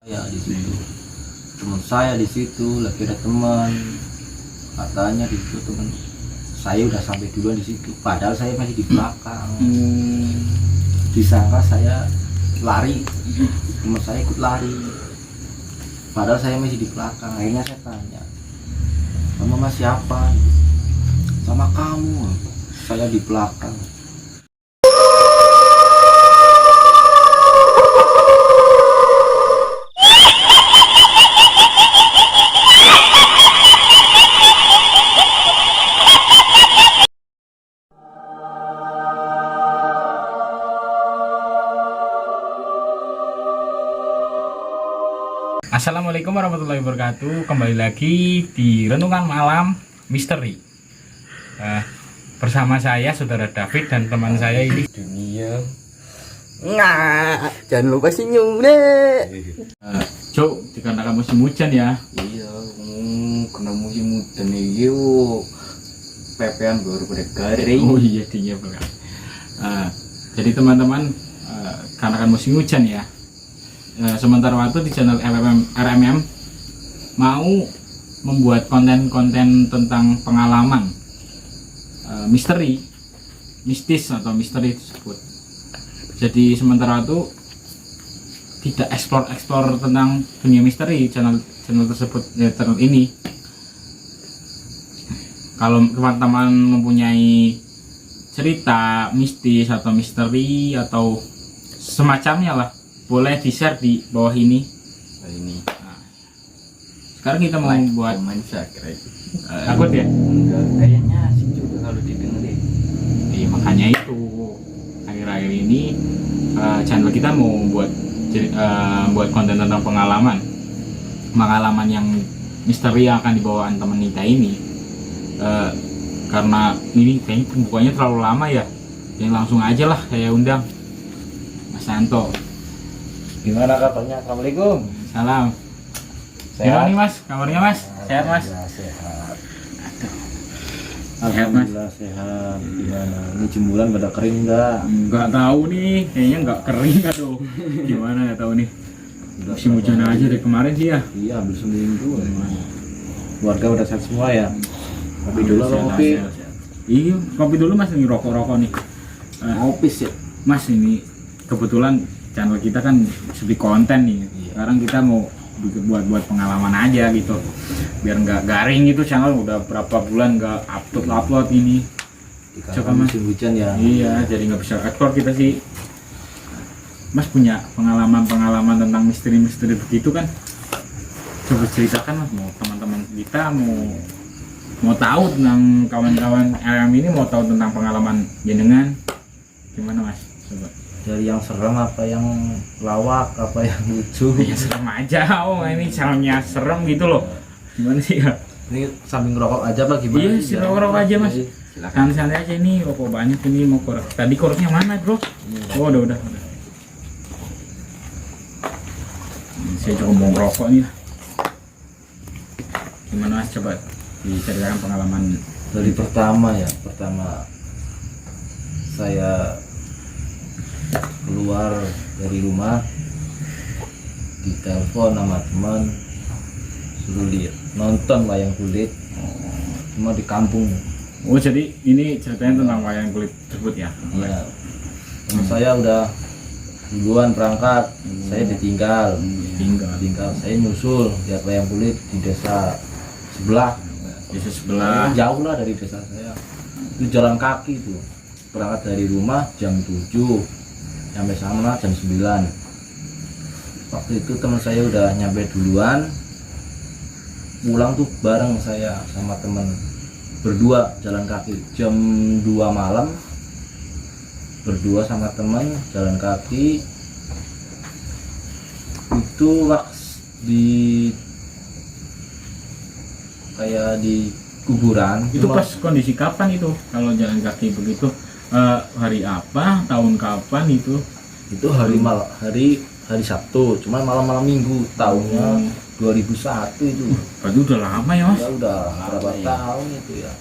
Ya di situ teman saya di situ lagi ada teman, katanya di situ teman saya udah sampai duluan di situ, padahal saya masih di belakang. Disangka saya lari, teman saya ikut lari, padahal saya masih di belakang. Akhirnya saya tanya, kamu sama siapa? Sama kamu. Saya di belakang. Assalamualaikum warahmatullahi wabarakatuh. Kembali lagi di Renungan Malam Misteri. Bersama saya Saudara David dan teman saya ini Dunia. Nah, jangan lupa senyum deh. Cuk, dikarenakan musim hujan ya. Iya, kena musim hujan nih yuk. Pepean baru pada garing. Oh iya dia banget. Jadi teman-teman, karena kan musim hujan ya. Sementara waktu di channel RMM mau membuat konten-konten tentang pengalaman misteri, mistis atau misteri tersebut. Jadi sementara waktu tidak eksplor tentang dunia misteri channel tersebut, channel ini. Kalau teman-teman mempunyai cerita mistis atau misteri atau semacamnya lah, boleh di share di bawah ini. Nah, sekarang kita mau buat takut ya? Enggak, kayaknya asik juga kalau didengerin. Makanya itu akhir-akhir ini channel kita mau buat konten tentang pengalaman yang misteri yang akan dibawakan teman kita ini. Karena ini kayaknya pembukanya terlalu lama ya, yang langsung aja lah saya undang Mas Santo. Gimana kabarnya? Assalamualaikum. Salam. Gimana nih Mas? Kabarnya Mas? Sehat Mas? Ya, sehat. Alhamdulillah sehat. Gimana? Ini jembulan pada kering enggak? Enggak tahu nih, kayaknya enggak kering aduh. Gimana ya tahu nih? Musim hujan aja dari kemarin sih ya. Iya, hampir seminggu. Keluarga udah sehat semua ya. Kopi dulu atau kopi? Iya, kopi dulu Mas, ini rokok-rokok nih. Kopi sih. Mas, ini kebetulan channel kita kan seperti konten nih. Sekarang kita mau buat pengalaman aja gitu, biar nggak garing gitu. Channel udah berapa bulan nggak upload ini. Coba Mas, musim hujan ya. Iya, jadi nggak bisa ekspor kita sih. Mas punya pengalaman tentang misteri begitu kan? Coba ceritakan Mas, mau teman-teman kita mau tahu tentang kawan-kawan RM ini, mau tahu tentang pengalaman jenengan gimana Mas? Coba. Dari yang serem apa yang lawak apa yang lucu? Ya serem aja, ini channelnya serem gitu loh. Gimana sih ya? Ini sambil ngerokok aja apa gimana? Iya sih, rokok aja Mas. Silakan santai aja, ini rokok banyak ini, mau korek. Tadi koreknya mana bro? Oh udah. Saya coba mau ngerokok nih. Gimana Mas, coba diceritakan pengalaman dari pertama saya keluar dari rumah, ditelepon sama teman suruh lihat nonton wayang kulit, cuma di kampung. Oh jadi ini ceritanya tentang wayang kulit tersebut ya? Iya. Teman saya udah duluan berangkat, saya ditinggal. Saya nyusul lihat wayang kulit di desa sebelah. Jauh lah dari desa saya. Itu jalan kaki tuh. Berangkat dari rumah jam 7, sampai sana jam 9. Waktu itu teman saya udah nyampe duluan, pulang tuh bareng saya sama teman, berdua jalan kaki jam 2 malam, berdua sama teman jalan kaki. Itu di kayak di kuburan. Itu pas kondisi kapan itu kalau jalan kaki begitu? Hari apa, tahun kapan itu? Itu hari Sabtu, cuman malam Minggu, tahunnya 2001 itu. Berarti udah lama ya Mas? Ya udah berapa tahun itu ya.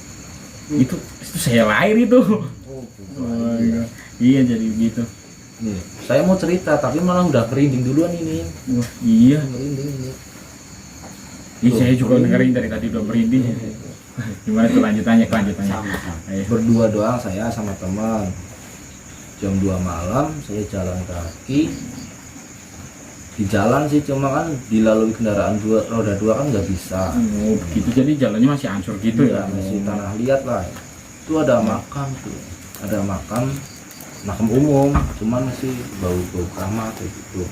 Itu saya lahir itu. Iya jadi begitu. nih saya mau cerita tapi malah udah merinding duluan ini. Wah, iya. Merinding ini. Ini saya juga dengerin dari tadi udah merinding. Gimana tuh lanjutannya? Ayo. Berdua doang saya sama teman. Jam 2 malam saya jalan kaki. Di jalan sih cuma kan dilalui kendaraan roda 2 kan nggak bisa. Oh begitu, jadi jalannya masih hancur gitu ya? Masih tanah liat lah. Itu ada makam tuh. Ada makam umum, cuman masih bau keramat kayak gitu.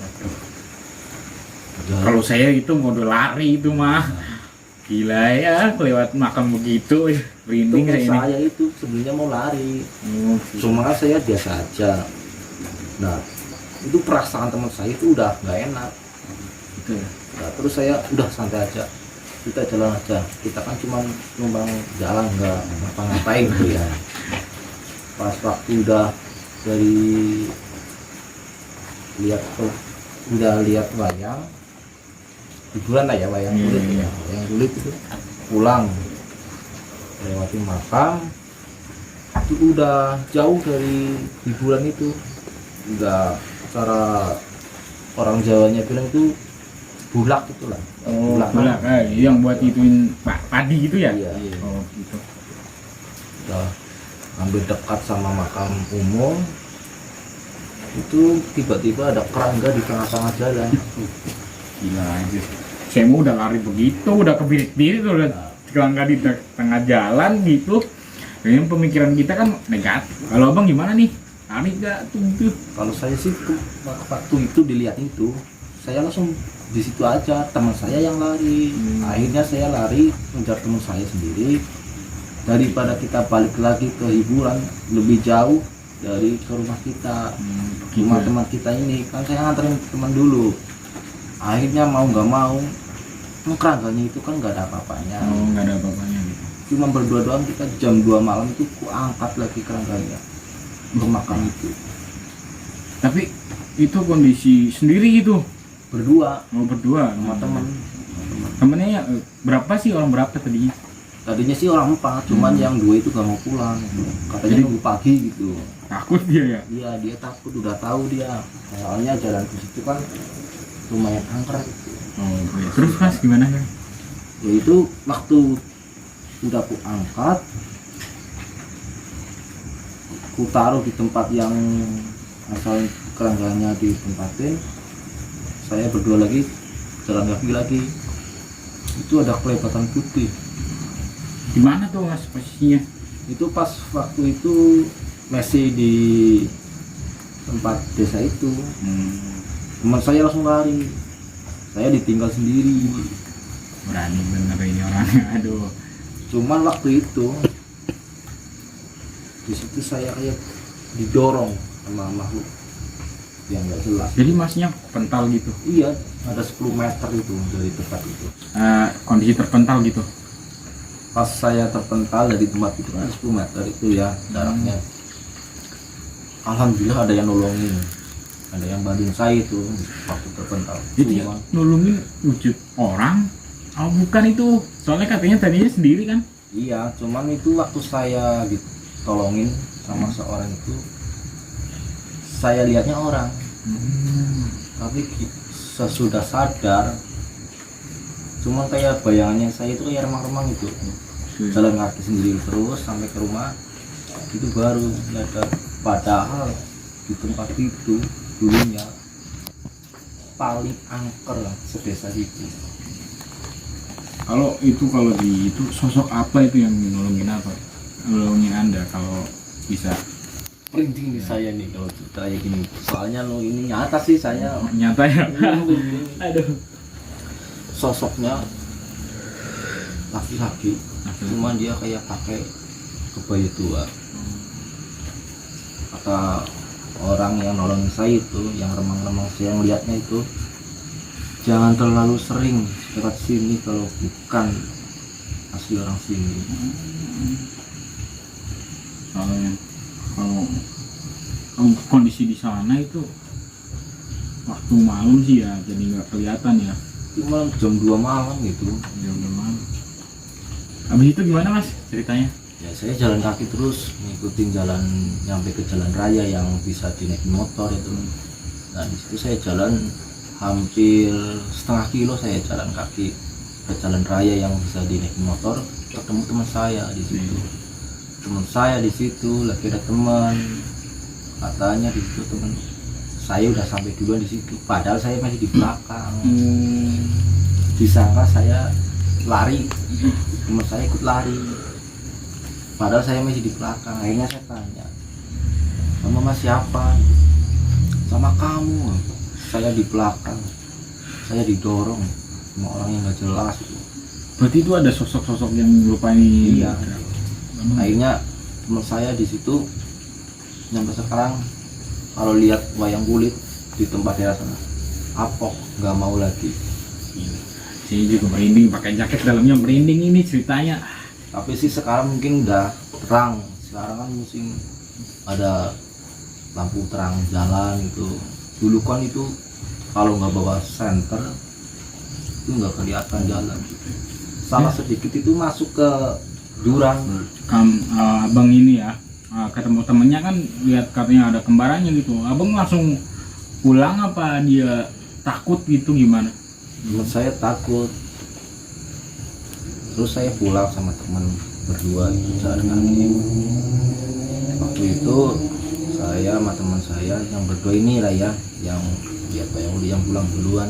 Kalau saya itu mode lari itu mah. Gila ya, lewat makam begitu, merinding Itu saya ini. saya itu sebenarnya mau lari, Oh, cuma kan saya biasa aja. Nah, itu perasaan teman saya itu udah nggak enak. gitu ya. Nah, terus saya udah santai aja, kita jalan aja. Kita kan cuma numpang jalan, nggak ngapa-ngapain gitu ya. Pas waktu udah dari udah lihat wayang, hiburan lah ya, wayang kulit ya, wayang kulit itu pulang lewatin makam itu udah jauh dari hiburan itu, udah cara orang Jawanya bilang itu bulak itulah. Oh, bulak, yang buat ituin padi gitu ya? Iya. Oh gitu. Udah hampir dekat sama makam umum itu tiba-tiba ada kerangga di tengah-tengah jalan. Gila aja. Saya mau udah lari begitu, udah kebirit-birit udah kerangga di tengah jalan gitu. Kayaknya pemikiran kita kan negatif. Kalau abang gimana nih? Lari gak tuh? Kalau saya sih waktu itu dilihat itu, saya langsung di situ aja. Teman saya yang lari. Akhirnya saya lari mengejar teman saya sendiri. Daripada kita balik lagi ke hiburan lebih jauh dari ke rumah kita, rumah teman kita ini kan saya nganterin teman dulu. Akhirnya mau nggak mau, kerangganya itu kan nggak ada apa-apanya. Oh, nggak ada apa-apanya gitu. Cuma berdua doang, kita jam 2 malam itu ku angkat lagi kerangganya ke makam itu. Tapi itu kondisi sendiri gitu? Berdua Berdua sama teman. Temennya berapa sih, orang berapa tadi? Tadinya sih orang 4, cuman yang 2 itu gak mau pulang. Katanya nunggu pagi gitu. Takut dia ya? Iya, dia takut, udah tahu dia. Soalnya jalan ke situ kan lumayan angker gitu. Oh iya. Terus mas gimana ya? Ya itu waktu udah ku angkat, ku taruh di tempat yang asal kerangganya ditempatin, saya berdua lagi jalan kaki lagi. Itu ada kelebatan putih. Gimana tuh mas posisinya? Itu pas waktu itu masih di tempat desa itu. Teman saya langsung lari, saya ditinggal sendiri. Berani bener ini orangnya, aduh. Cuman waktu itu di situ saya kayak didorong sama makhluk yang nggak jelas. Jadi masnya pental gitu? Iya, ada 10 meter itu dari tempat itu. Kondisi terpental gitu? Pas saya terpental dari tempat itu kan 10 meter itu ya jaraknya. Alhamdulillah ada yang nolongin, ada yang bantuin saya itu waktu terpental. Jadi nolongin wujud orang? Oh bukan itu, soalnya katanya tadinya sendiri kan? Iya, cuman itu waktu saya ditolongin sama seorang itu, saya lihatnya orang. Tapi sesudah sadar, cuma kayak bayangannya saya itu kayak remang-remang gitu. Jalan kaki sendiri terus sampai ke rumah, itu baru ada. Padahal di tempat itu dulunya paling angker sedesa itu. Kalau di itu sosok apa itu yang nolongin apa? Nolongin Anda kalau bisa? Merinding nih saya nih kalau cerita kayak gini. Soalnya lo ini nyata sih saya. Nyata ya? Aduh. Sosoknya laki-laki, cuma dia kayak pakai kebaya tua. Kata orang yang nolongin saya itu, yang remang-remang saya yang lihatnya itu, jangan terlalu sering dekat sini kalau bukan asli orang sini. Soalnya kalau kondisi di sana itu waktu malam sih ya, jadi nggak kelihatan ya. Cuma jam 2 malam gitu. Jam malam. Habis itu gimana mas ceritanya? Ya saya jalan kaki terus ngikutin jalan nyampe ke jalan raya yang bisa dinaikin motor itu. Nah di situ saya jalan hampir setengah kilo, saya jalan kaki ke jalan raya yang bisa dinaikin motor, ketemu teman saya di situ. Teman saya di situ lagi ada teman, katanya di situ teman saya udah sampai duluan di situ, padahal saya masih di belakang. Disangka saya lari, teman saya ikut lari, padahal saya masih di belakang. Akhirnya saya tanya, sama mas siapa? Sama kamu. Saya di belakang, saya didorong sama orang yang nggak jelas. Berarti itu ada sosok-sosok yang menyerupai. Iya. Akhirnya teman saya di situ sampai sekarang kalau lihat wayang kulit di tempat daerah sana, apok, nggak mau lagi. Saya juga merinding, pakai jaket dalamnya merinding ini ceritanya. Tapi sih sekarang mungkin udah terang. Sekarang kan musim ada lampu terang jalan itu. Dulu kan itu kalau nggak bawa senter itu nggak kelihatan jalan. Salah sedikit itu masuk ke jurang. Abang ini ya, ketemu temennya kan lihat katanya ada kembarannya gitu. Abang langsung pulang apa dia takut gitu gimana? Teman saya takut. Terus saya pulang sama teman berdua jalan kaki. Waktu itu saya sama teman saya yang berdua ini lah ya, yang lihat yang pulang duluan.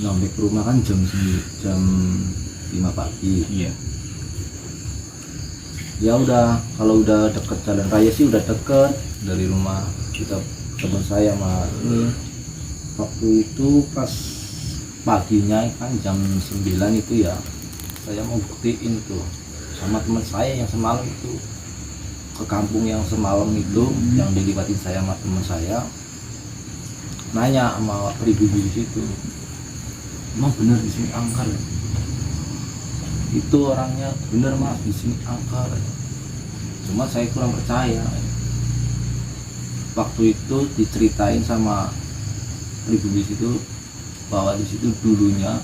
Sampai ke rumah kan jam 5 pagi. Iya. Ya udah, kalau udah deket jalan raya sih udah deket dari rumah kita, teman saya sama ini. Waktu itu pas paginya kan jam 9 itu ya, saya mau buktiin tuh sama teman saya yang semalam itu, ke kampung yang semalam itu yang dilibatin saya sama teman saya. Nanya sama pribumi di situ, emang bener di sini angker? Itu orangnya bener mas, di sini angker. Cuma saya kurang percaya. Waktu itu diceritain sama pribumi situ bahwa di situ dulunya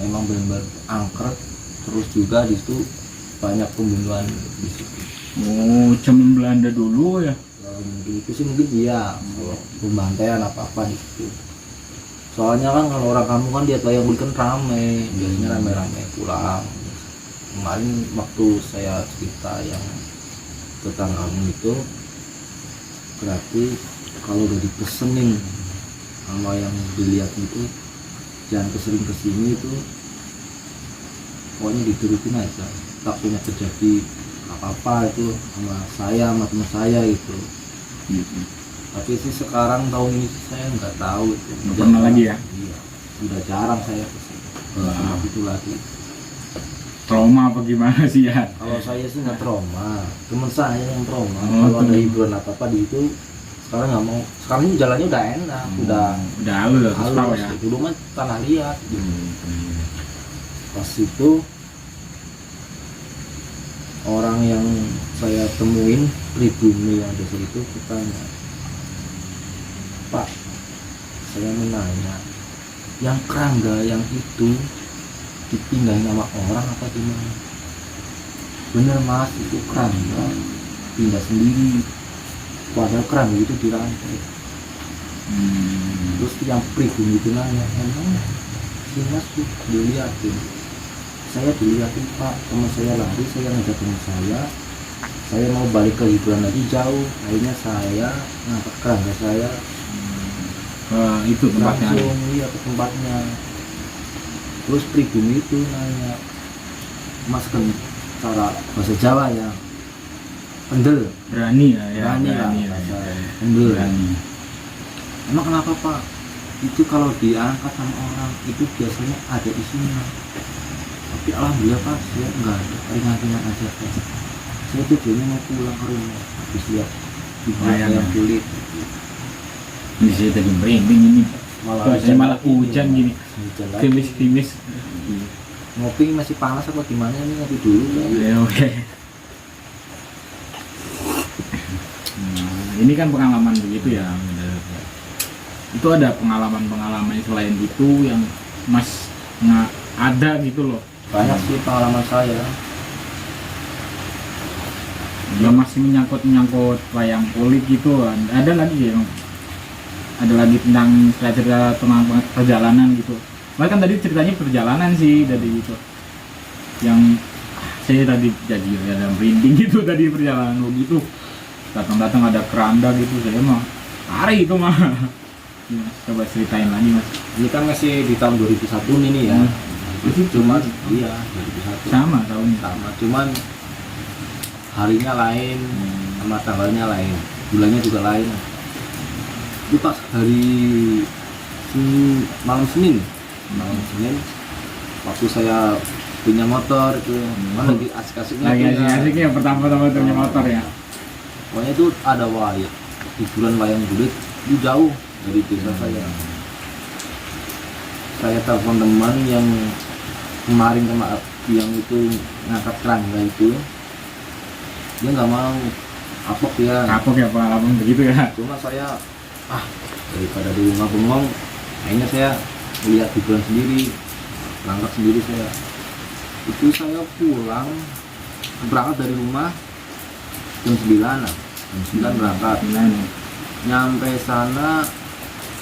emang benar-benar angker, terus juga di situ banyak pembunuhan di situ. Oh, zaman Belanda dulu ya? Itu sih mungkin dia pembantaian apa di situ. Soalnya kan kalau orang kamu kan lihat wayang kulit kan rame, biasanya rame-rame pulang. Kemarin waktu saya cerita yang tentang kamu itu, berarti kalau udah dipesenin sama yang dilihat itu jangan kesini itu, pokoknya diturutin aja. Takutnya terjadi apa-apa itu sama saya, sama teman saya itu. Tapi sih sekarang tahun ini saya nggak tahu itu. Nggak pernah lagi ya? Iya, udah jarang saya kesini. Itu lagi. Trauma apa gimana sih ya? Kalau saya sih nggak trauma, teman saya yang trauma. Oh, kalau ada hiburan apa di itu, sekarang nggak mau. Sekarang ini jalannya udah enak, udah halus ya. dulu mah tanah liat gitu. Pas itu orang yang saya temuin pribumi yang desa itu bertanya, Pak, saya menanya, yang kerangga yang itu dipindahin sama orang apa gimana? Bener mas, itu kerangga pindah sendiri, padahal kerangga itu dirantai. Terus yang pribumi itu nanya, emang si mas tuh dilihatin? Saya dilihatin pak, teman saya lari, saya ngajak teman saya mau balik ke hiburan lagi jauh, akhirnya saya ngangkat kerangga saya itu tempatnya. langsung iya ke tempatnya. Terus pribumi itu nanya, mas kan cara bahasa Jawa ya, pendel, Berani ya, berani lah, pendel. Emang kenapa pak? Itu kalau diangkat sama orang itu biasanya ada isinya. Tapi alhamdulillah pak, saya enggak ada, ringan-ringan aja pak. Saya tujuannya mau pulang ke rumah habis lihat yang kulit. Ini saya tadi merinding ini, malah hujan gini, Hujan lagi. krimis-krimis. Ngopi masih panas apa gimana nih, ngopi dulu kan? Ya, oke. Ini kan pengalaman begitu ya. Itu ada pengalaman-pengalaman selain itu yang mas nggak ada gitu loh, banyak sih pengalaman saya. Ya masih menyangkut wayang kulit gitu. Ada lagi ya, Bang? Ada lagi tentang cerita tentang perjalanan gitu. Bahkan tadi ceritanya perjalanan sih tadi gitu. Yang saya tadi jadi ada merinding gitu tadi perjalanan lo gitu. Datang-datang ada keranda gitu, saya mah hari itu mah. Ya, coba ceritain lagi Mas. Ini kan masih di tahun 2001 ini ya. Cuman iya 2001. Sama tahun Sama, cuman harinya lain, sama tanggalnya lain, bulannya juga lain. Itu pas hari malam Senin, waktu saya punya motor itu, mana lagi asik-asiknya. lagi asik-asiknya yang pertama-tama punya motor ya. Pokoknya itu ada hiburan wayang kulit itu jauh dari desa saya. Saya telepon teman yang kemarin yang itu ngangkat kerangka itu, dia nggak mau, kapok ya. Kapok ya pengalaman begitu ya. Cuma saya daripada di rumah bengong, akhirnya saya melihat hiburan sendiri, berangkat sendiri saya. Itu saya pulang, berangkat dari rumah jam 9 berangkat. Nyampe sana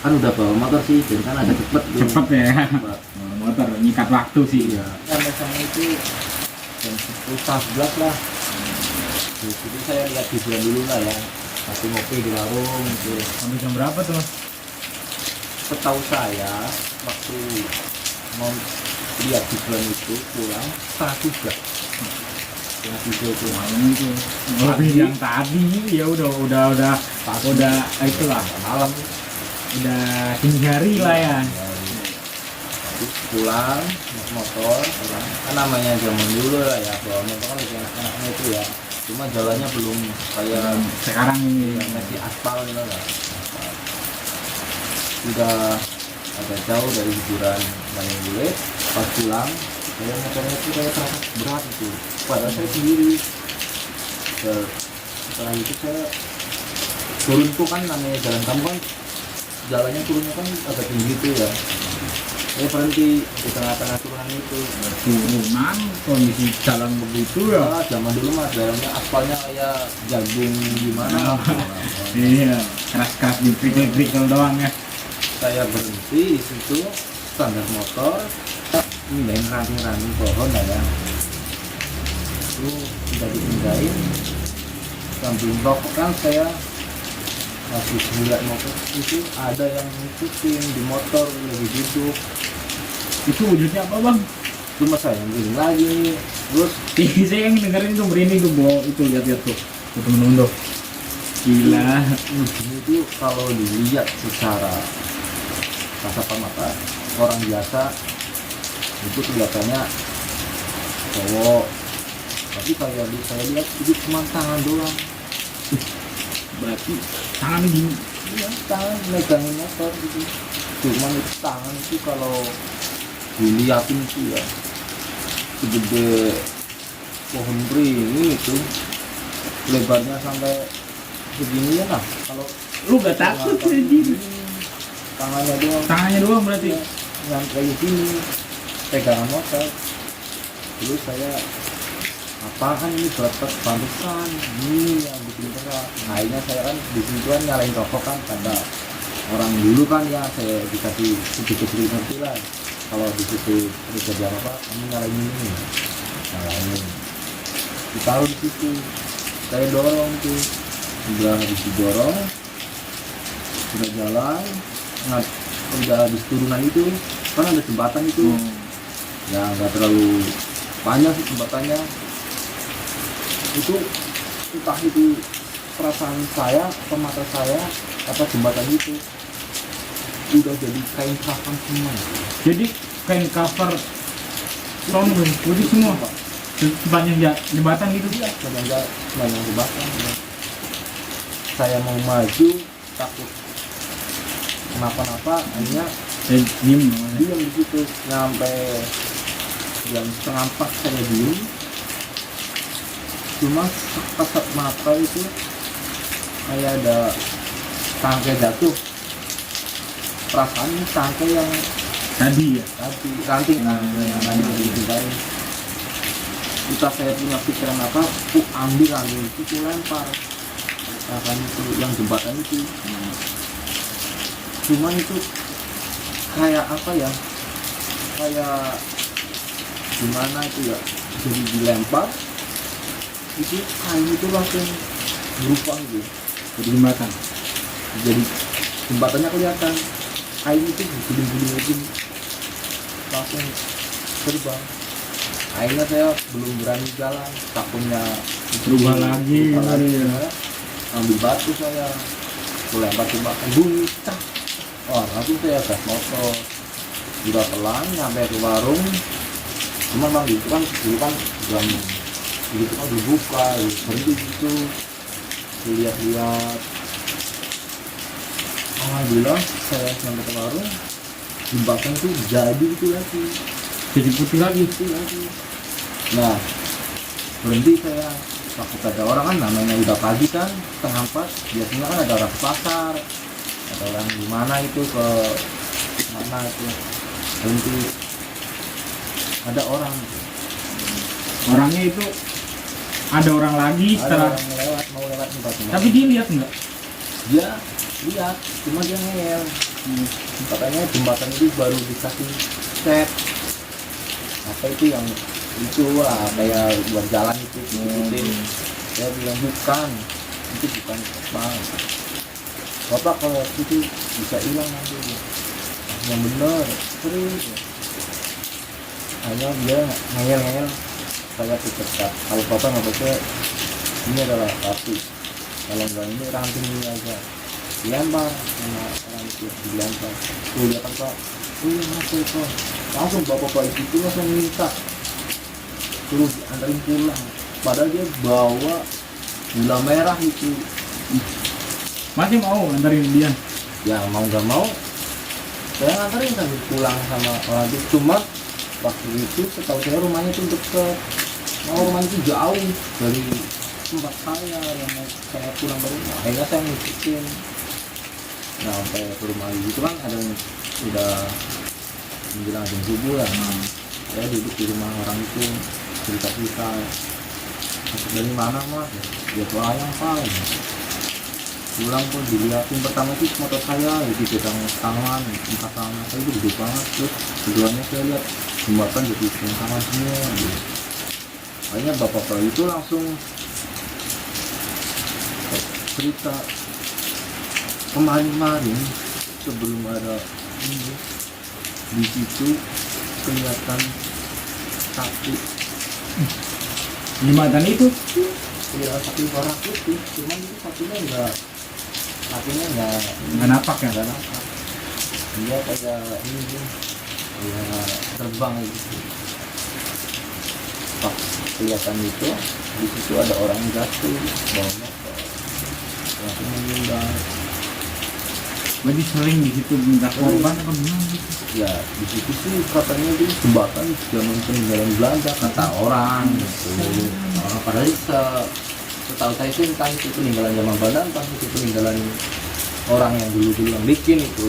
kan udah bawa motor sih, jadi kan ada cepet Ya. Cepet. Motor nyikat waktu sih. Iya. Nyampe sana itu jam 10-11 lah. Di situ saya lihat hiburan dulu lah ya, masih ngopi di warung gitu. Sampai jam berapa tuh? Setahu saya waktu mau lihat hiburan itu pulang setengah 3 itu Malam itu. Lebih yang tadi ya udah itulah malam. udah dini hari lah ya. Terus pulang naik motor, kan namanya zaman dulu lah ya, bawa motor kan lebih enak-enaknya itu ya. Cuma jalannya belum kayak Sekarang ini yang masih aspal gitu lah. Udah agak jauh dari hiburan wayang kulit. Pas pulang, saya motornya itu kayak terasa berat itu. Padahal saya sendiri. Setelah itu saya turun tuh kan, namanya jalan kampung kan, jalannya turunnya kan agak tinggi itu ya. Saya berhenti di tengah-tengah turunan itu. turunan kondisi jalan begitu ya. Zaman dulu mah jalannya aspalnya kayak jagung gimana. Iya, keras-keras dipikir-pikir doang ya. Saya berhenti di situ, standar motor, pindahin ranting-ranting pohon lah ya. Itu sudah dipindahin, sambil merokok kan saya masih melihat motor itu ada yang ngikutin di motor lagi duduk. Itu wujudnya apa Bang? Cuma saya yang begini lagi nih. Terus Saya yang dengerin tuh merinding tuh bawa itu lihat-lihat tuh temen-temen tuh. Gila. ini tuh kalau dilihat secara kasat mata orang biasa itu kelihatannya cowok, tapi kayak saya lihat itu cuma tangan doang. Berarti tangan gini. Iya, tangan megangin motor gitu. Cuman itu tangan itu kalau dilihatin sih ya segede pohon beringin itu, lebarnya sampai segini ya lah. Kalau Lu gak takut sih? tangannya doang Berarti. sampai di sini pegangan motor. Terus saya apaan ini berat pantesan ini yang bikin berat. Akhirnya saya kan di situ kan nyalain rokok kan, karena orang dulu kan ya saya dikasih sedikit ngerti lah kalau di situ terjadi apa kamu nyalain ini, nyalain ditaruh di situ. Saya dorong tuh, udah habis didorong udah jalan. Nah, udah habis turunan itu kan ada jembatan itu ya, nggak terlalu panjang sih jembatannya itu. Entah itu perasaan saya atau mata saya, apa jembatan itu udah jadi kain kafan semua. Jadi kain cover sound putih semua. Sepanjang jembatan gitu. Iya, sepanjang jembatan ya. Saya mau maju takut kenapa-napa, akhirnya Diem. diam di situ. Sampai jam 3:30 saya diem. Cuma kasat mata itu kayak ada tangkai jatuh. Perasaan ini tangkai yang Tadi ya. Tadi ranting namanya dicintai. Kita saya punya pikiran apa? Ambil ranting itu, ku lempar. Akan itu yang jembatan itu. Cuman itu kayak apa ya? Kayak gimana itu ya? Jadi dilempar, itu kayu itu langsung berubah gitu. Jadi jembatan. Jadi jembatannya kelihatan, kayu itu guling-guling lagi, langsung terbang. Akhirnya saya belum berani jalan, takutnya Berubah lagi. Ya. Ambil batu saya lempar jembatan, bunyi cah. Wah, langsung saya gas motor, udah pelan sampai ke warung. Cuman bang itu kan jam itu kan dibuka, berhenti gitu, dilihat-lihat. Alhamdulillah saya sampai ke warung, jembatan itu jadi itu lagi, Jadi putih lagi. itu lagi. Nah, berhenti saya, takut ada orang kan, namanya udah pagi kan, setengah 4, biasanya kan ada orang ke pasar, ada orang di mana itu ke mana itu, berhenti, ada orang, Orangnya itu ada orang lagi ada setelah. orang mau lewat jembatan. Tapi dia lihat nggak? Dia lihat, cuma dia ngeyel. Katanya jembatan itu baru dikasih set apa itu yang itu lah, kayak buat jalan itu ikutin. Saya bilang bukan, itu bukan bang. Bapak kalau itu bisa hilang nanti. Yang bener, serius. Hanya dia ngeyel. Saya dekat. Kalau bapak nggak percaya, ini adalah batu. Kalau enggak ini ranting ini aja. Dilempar sama orang itu, dilempar. Tuh lihat kan pak, masuk kok. Langsung bapak itu langsung minta terus diantarin pulang. Padahal dia bawa gula merah itu. Masih mau antarin dia? Ya mau nggak mau, saya nganterin kan pulang sama orang itu. Cuma waktu itu setahu saya rumahnya itu deket. Rumahnya itu jauh dari tempat saya yang mau saya pulang ke rumah. Akhirnya saya ngikutin. Nah, sampai ke rumah itu kan ada yang udah menjelang jam subuh lah. Saya duduk di rumah orang itu, cerita-cerita, masuk dari mana mas? Ya pelayang pak. Pulang pun dilihatin, pertama itu motor saya di pegang tangan, empat tangan saya itu gede banget. Terus keduanya saya lihat jembatan jadi tangan semua gitu. Akhirnya bapak itu langsung cerita, kemarin sebelum ada ini, di situ kelihatan sapi. Jembatan itu? Kelihatan sapi warna putih, cuman itu sapinya enggak Napak ya? enggak nampak. Dia kayak ini tuh, kayak terbang gitu. Pas kelihatan itu, di situ ada orang jatuh bawa motor, langsung meninggal. Berarti sering di situ minta korban apa gimana gitu? Ya di situ sih katanya itu jembatan zaman peninggalan Belanda kata orang gitu. Padahal setahu saya sih entah itu peninggalan zaman Belanda, entah itu peninggalan orang yang dulu yang bikin itu.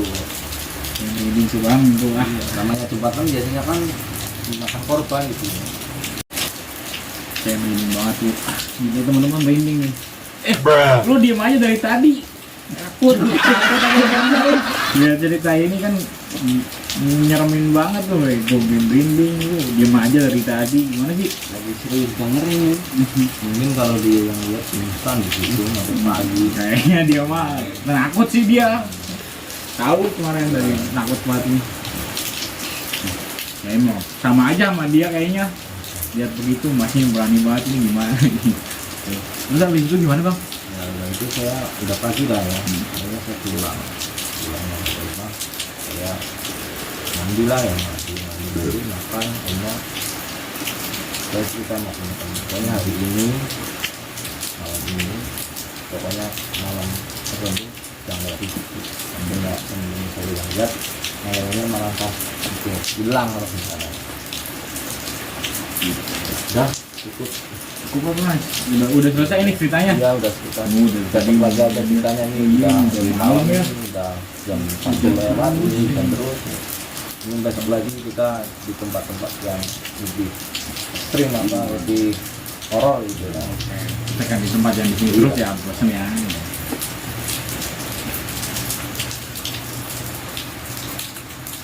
Ini bang itu lah. Namanya jembatan biasanya kan dimakan korban gitu. Saya merinding banget tuh. Ini teman-teman merinding nih. Lu diem aja dari tadi. Takut. Ya cerita ini kan nyeremin banget tuh, gue merinding lu. Diem aja dari tadi. Gimana sih? Lagi serius dengerin. Mungkin kalau dia yang lihat instan di situ ada pagi. Kayaknya dia mah takut sih dia. Tahu kemarin dari takut banget nih. Kayaknya mau sama aja sama dia kayaknya. Lihat begitu masih berani banget ini gimana? Terus habis itu gimana bang? Ya udah itu saya udah pagi lah ya. Akhirnya saya pulang ke rumah. Saya mandi lah ya, mandi dulu, makan, enak. Saya cerita sama teman-teman. Pokoknya hari ini, malam ini, pokoknya malam tertentu jangan lagi sampai nggak temen saya yang lihat, akhirnya malam pas itu hilang kalau misalnya. Udah cukup. Cukup apa mas? Udah selesai ini ceritanya? Ya udah sekitar. Udah Tadi lagi ada ceritanya nih, udah dari malam malam ya. ini, udah jam 1 lewat ini dan terus. Ini besok lagi kita di tempat-tempat yang lebih ekstrim apa lebih horor gitu kan. Kita kan di tempat yang di sini terus ya bosan ya.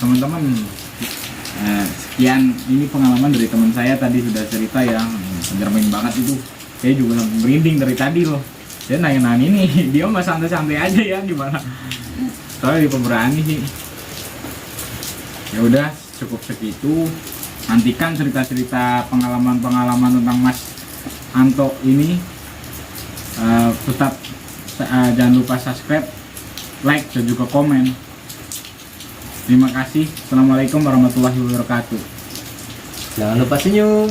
Teman-teman, sekian ini pengalaman dari teman saya tadi sudah cerita ya, penjermain banget itu. Saya juga sampai merinding dari tadi loh. Dia nanya-nanya ini, dia mah santai-santai aja ya gimana. Soalnya dia pemberani sih. Ya udah cukup segitu. Nantikan cerita-cerita pengalaman-pengalaman tentang Mas Anto ini. Tetap jangan lupa subscribe, like dan juga komen. Terima kasih. Assalamualaikum warahmatullahi wabarakatuh. Jangan lupa senyum.